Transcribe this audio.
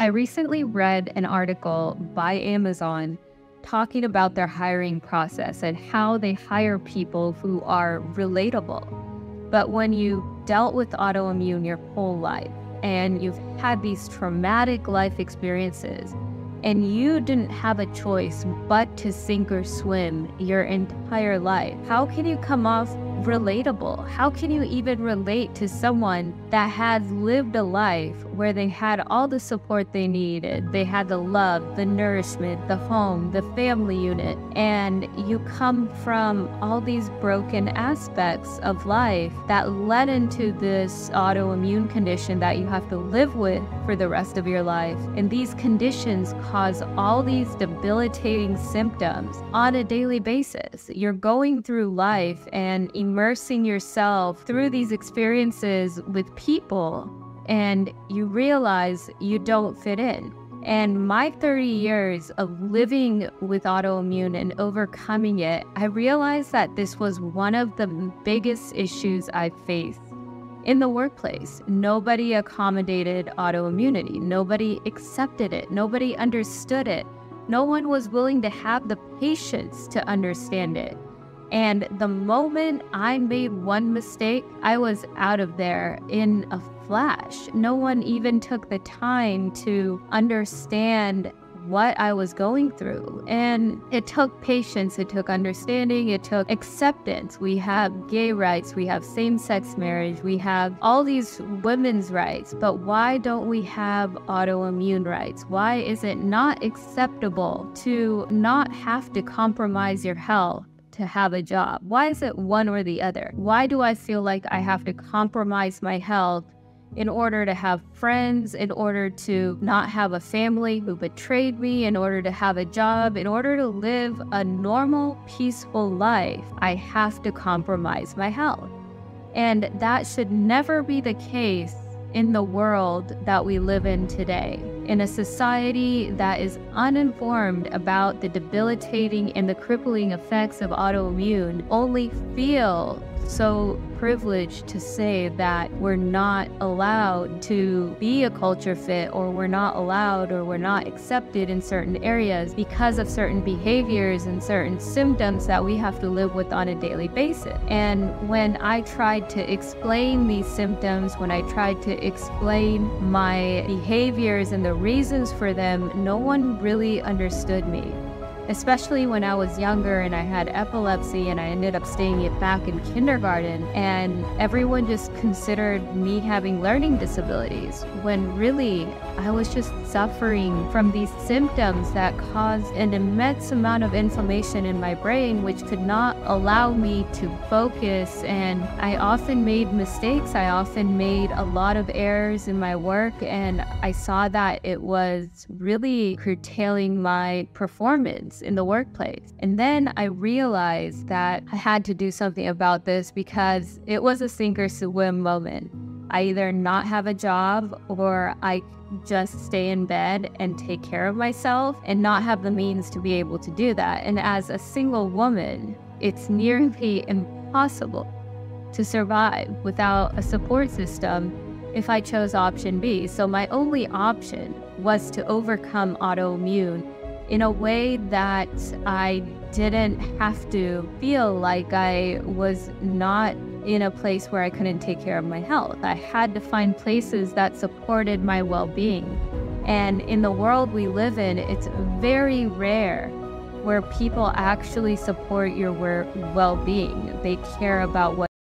I recently read an article by Amazon talking about their hiring process and how they hire people who are relatable. But when you dealt with autoimmune your whole life and you've had these traumatic life experiences and you didn't have a choice but to sink or swim your entire life, how can you come off relatable? How can you even relate to someone that has lived a life where they had all the support they needed? They had the love, the nourishment, the home, the family unit, and you come from all these broken aspects of life that led into this autoimmune condition that you have to live with for the rest of your life. And these conditions cause all these debilitating symptoms on a daily basis. You're going through life and immersing yourself through these experiences with people, and you realize you don't fit in. And my 30 years of living with autoimmune and overcoming it, I realized that this was one of the biggest issues I faced in the workplace. Nobody accommodated autoimmunity. Nobody accepted it. Nobody understood it. No one was willing to have the patience to understand it. And the moment I made one mistake, I was out of there in a flash. No one even took the time to understand what I was going through. And it took patience, it took understanding, it took acceptance. We have gay rights, we have same-sex marriage, we have all these women's rights, but why don't we have autoimmune rights? Why is it not acceptable to not have to compromise your health to have a job? Why is it one or the other? Why do I feel like I have to compromise my health in order to have friends, in order to not have a family who betrayed me, in order to have a job, in order to live a normal, peaceful life? I have to compromise my health. And that should never be the case in the world that we live in today, in a society that is uninformed about the debilitating and the crippling effects of autoimmune. Only feel so privileged to say that we're not allowed to be a culture fit, or we're not allowed, or we're not accepted in certain areas because of certain behaviors and certain symptoms that we have to live with on a daily basis. And when I tried to explain these symptoms, when I tried to explain my behaviors and the reasons for them, no one really understood me. Especially when I was younger and I had epilepsy and I ended up staying it back in kindergarten, and everyone just considered me having learning disabilities, when really I was just suffering from these symptoms that caused an immense amount of inflammation in my brain, which could not allow me to focus. And I often made mistakes. I often made a lot of errors in my work, and I saw that it was really curtailing my performance in the workplace. And then I realized that I had to do something about this, because it was a sink or swim moment. I either not have a job, or I just stay in bed and take care of myself and not have the means to be able to do that. And as a single woman, it's nearly impossible to survive without a support system if I chose option B. So my only option was to overcome autoimmune in a way that I didn't have to feel like I was not in a place where I couldn't take care of my health. I had to find places that supported my well-being. And in the world we live in, it's very rare where people actually support your well-being. They care about what